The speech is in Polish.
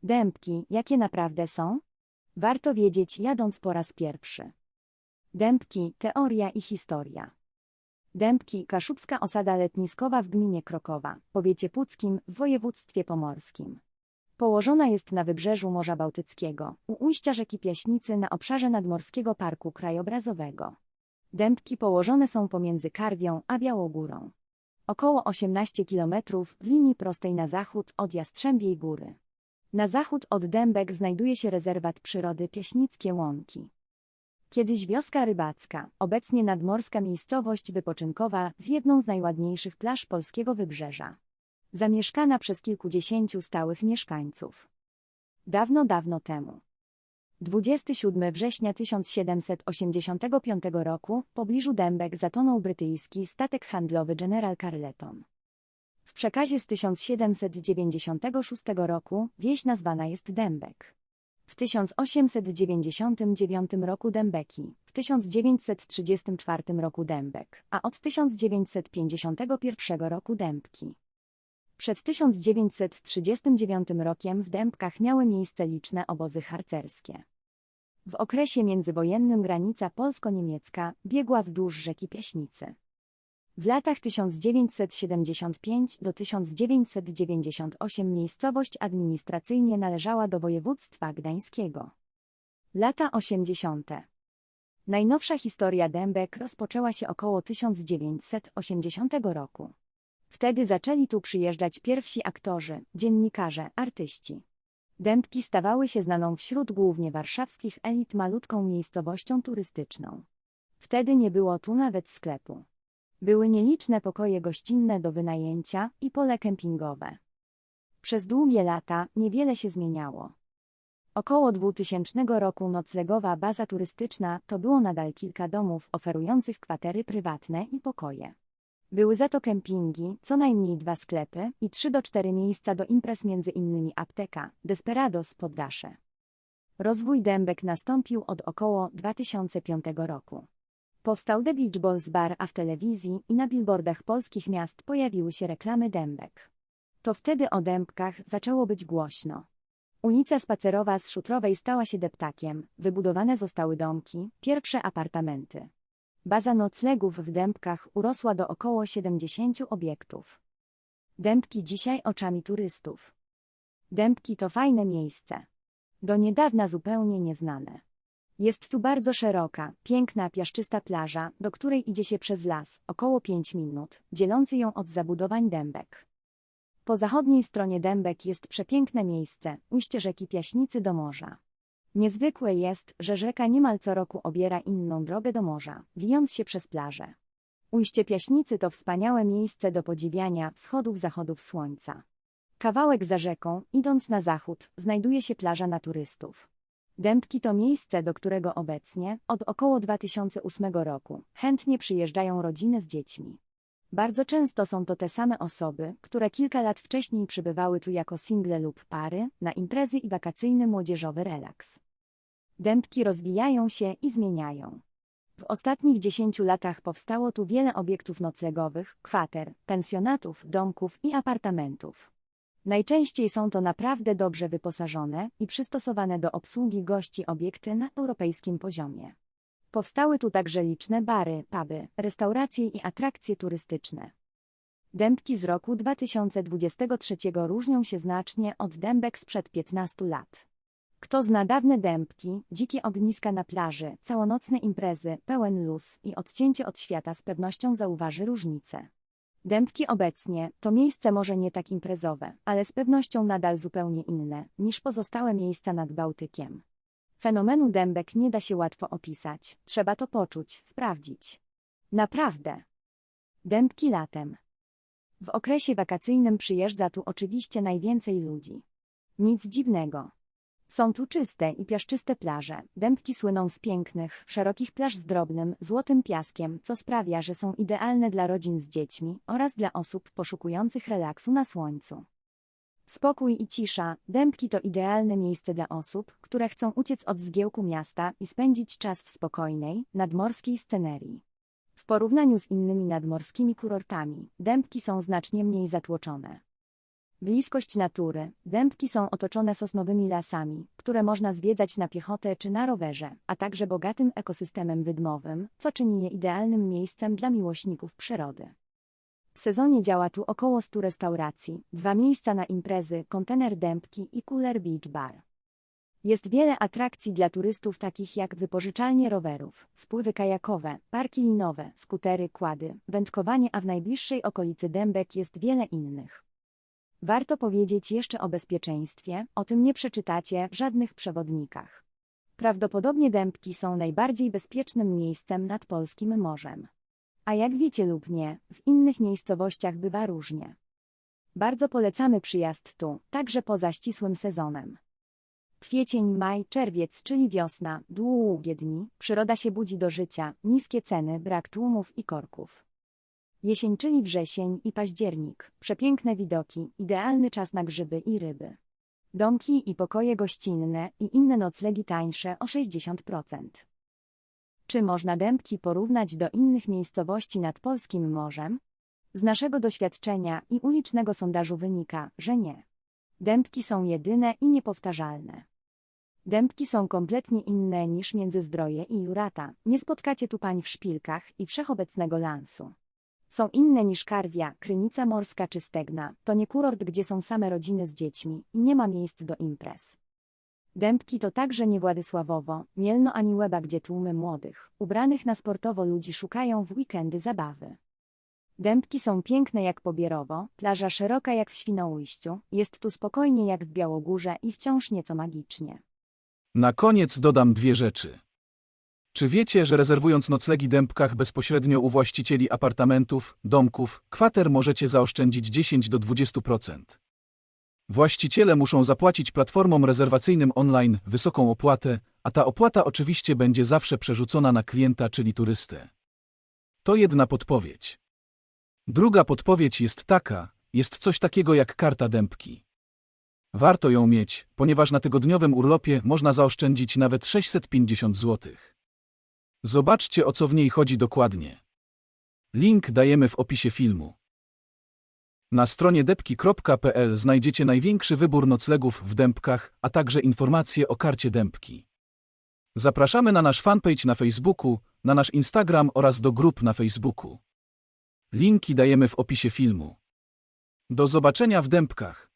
Dębki, jakie naprawdę są? Warto wiedzieć jadąc po raz pierwszy. Dębki, teoria i historia. Dębki, kaszubska osada letniskowa w gminie Krokowa, powiecie puckim, w województwie pomorskim. Położona jest na wybrzeżu Morza Bałtyckiego, u ujścia rzeki Piaśnicy na obszarze Nadmorskiego Parku Krajobrazowego. Dębki położone są pomiędzy Karwią a Białogórą. Około 18 km w linii prostej na zachód od Jastrzębiej Góry. Na zachód od Dębek znajduje się rezerwat przyrody Piaśnickie Łąki. Kiedyś wioska rybacka, obecnie nadmorska miejscowość wypoczynkowa z jedną z najładniejszych plaż polskiego wybrzeża. Zamieszkana przez kilkudziesięciu stałych mieszkańców. Dawno, dawno temu. 27 września 1785 roku w pobliżu Dębek zatonął brytyjski statek handlowy General Carleton. W przekazie z 1796 roku wieś nazwana jest Dębek. W 1899 roku Dębeki, w 1934 roku Dębek, a od 1951 roku Dębki. Przed 1939 rokiem w Dębkach miały miejsce liczne obozy harcerskie. W okresie międzywojennym granica polsko-niemiecka biegła wzdłuż rzeki Piaśnicy. W latach 1975 do 1998 miejscowość administracyjnie należała do województwa gdańskiego. Lata 80. Najnowsza historia Dębek rozpoczęła się około 1980 roku. Wtedy zaczęli tu przyjeżdżać pierwsi aktorzy, dziennikarze, artyści. Dębki stawały się znaną wśród głównie warszawskich elit malutką miejscowością turystyczną. Wtedy nie było tu nawet sklepu. Były nieliczne pokoje gościnne do wynajęcia i pole kempingowe. Przez długie lata niewiele się zmieniało. Około 2000 roku noclegowa baza turystyczna to było nadal kilka domów oferujących kwatery prywatne i pokoje. Były za to kempingi, co najmniej 2 sklepy i 3 do 4 miejsca do imprez, między innymi apteka, Desperados, Poddasze. Rozwój Dębek nastąpił od około 2005 roku. Powstał The Beach Balls Bar, a w telewizji i na billboardach polskich miast pojawiły się reklamy Dębek. To wtedy o Dębkach zaczęło być głośno. Ulica Spacerowa z Szutrowej stała się deptakiem, wybudowane zostały domki, pierwsze apartamenty. Baza noclegów w Dębkach urosła do około 70 obiektów. Dębki dzisiaj oczami turystów. Dębki to fajne miejsce. Do niedawna zupełnie nieznane. Jest tu bardzo szeroka, piękna, piaszczysta plaża, do której idzie się przez las, około 5 minut, dzielący ją od zabudowań Dębek. Po zachodniej stronie Dębek jest przepiękne miejsce, ujście rzeki Piaśnicy do morza. Niezwykłe jest, że rzeka niemal co roku obiera inną drogę do morza, wijąc się przez plażę. Ujście Piaśnicy to wspaniałe miejsce do podziwiania wschodów-zachodów słońca. Kawałek za rzeką, idąc na zachód, znajduje się plaża na turystów. Dębki to miejsce, do którego obecnie, od około 2008 roku, chętnie przyjeżdżają rodziny z dziećmi. Bardzo często są to te same osoby, które kilka lat wcześniej przybywały tu jako single lub pary, na imprezy i wakacyjny młodzieżowy relaks. Dębki rozwijają się i zmieniają. W ostatnich 10 latach powstało tu wiele obiektów noclegowych, kwater, pensjonatów, domków i apartamentów. Najczęściej są to naprawdę dobrze wyposażone i przystosowane do obsługi gości obiekty na europejskim poziomie. Powstały tu także liczne bary, puby, restauracje i atrakcje turystyczne. Dębki z roku 2023 różnią się znacznie od Dębek sprzed 15 lat. Kto zna dawne Dębki, dzikie ogniska na plaży, całonocne imprezy, pełen luz i odcięcie od świata, z pewnością zauważy różnicę. Dębki obecnie to miejsce może nie tak imprezowe, ale z pewnością nadal zupełnie inne niż pozostałe miejsca nad Bałtykiem. Fenomenu Dębek nie da się łatwo opisać, trzeba to poczuć, sprawdzić. Naprawdę. Dębki latem. W okresie wakacyjnym przyjeżdża tu oczywiście najwięcej ludzi. Nic dziwnego. Są tu czyste i piaszczyste plaże. Dębki słyną z pięknych, szerokich plaż z drobnym, złotym piaskiem, co sprawia, że są idealne dla rodzin z dziećmi oraz dla osób poszukujących relaksu na słońcu. Spokój i cisza. Dębki to idealne miejsce dla osób, które chcą uciec od zgiełku miasta i spędzić czas w spokojnej, nadmorskiej scenerii. W porównaniu z innymi nadmorskimi kurortami, Dębki są znacznie mniej zatłoczone. Bliskość natury. Dębki są otoczone sosnowymi lasami, które można zwiedzać na piechotę czy na rowerze, a także bogatym ekosystemem wydmowym, co czyni je idealnym miejscem dla miłośników przyrody. W sezonie działa tu około 100 restauracji, 2 miejsca na imprezy, kontener Dębki i Cooler Beach Bar. Jest wiele atrakcji dla turystów takich jak wypożyczalnie rowerów, spływy kajakowe, parki linowe, skutery, quady, wędkowanie, a w najbliższej okolicy Dębek jest wiele innych. Warto powiedzieć jeszcze o bezpieczeństwie, o tym nie przeczytacie w żadnych przewodnikach. Prawdopodobnie Dębki są najbardziej bezpiecznym miejscem nad polskim morzem. A jak wiecie lub nie, w innych miejscowościach bywa różnie. Bardzo polecamy przyjazd tu, także poza ścisłym sezonem. Kwiecień, maj, czerwiec, czyli wiosna, długie dni, przyroda się budzi do życia, niskie ceny, brak tłumów i korków. Jesień, czyli wrzesień i październik, przepiękne widoki, idealny czas na grzyby i ryby. Domki i pokoje gościnne i inne noclegi tańsze o 60%. Czy można Dębki porównać do innych miejscowości nad polskim morzem? Z naszego doświadczenia i ulicznego sondażu wynika, że nie. Dębki są jedyne i niepowtarzalne. Dębki są kompletnie inne niż Międzyzdroje i Jurata, nie spotkacie tu pań w szpilkach i wszechobecnego lansu. Są inne niż Karwia, Krynica Morska czy Stegna, to nie kurort, gdzie są same rodziny z dziećmi i nie ma miejsc do imprez. Dębki to także nie Władysławowo, Mielno ani Łeba, gdzie tłumy młodych, ubranych na sportowo ludzi szukają w weekendy zabawy. Dębki są piękne jak Pobierowo, plaża szeroka jak w Świnoujściu, jest tu spokojnie jak w Białogórze i wciąż nieco magicznie. Na koniec dodam 2 rzeczy. Czy wiecie, że rezerwując noclegi w Dębkach bezpośrednio u właścicieli apartamentów, domków, kwater możecie zaoszczędzić 10 do 20%? Właściciele muszą zapłacić platformom rezerwacyjnym online wysoką opłatę, a ta opłata oczywiście będzie zawsze przerzucona na klienta, czyli turystę. To jedna podpowiedź. Druga podpowiedź jest taka, jest coś takiego jak karta Dębki. Warto ją mieć, ponieważ na tygodniowym urlopie można zaoszczędzić nawet 650 zł. Zobaczcie, o co w niej chodzi dokładnie. Link dajemy w opisie filmu. Na stronie dębki.pl znajdziecie największy wybór noclegów w Dębkach, a także informacje o karcie Dębki. Zapraszamy na nasz fanpage na Facebooku, na nasz Instagram oraz do grup na Facebooku. Linki dajemy w opisie filmu. Do zobaczenia w Dębkach.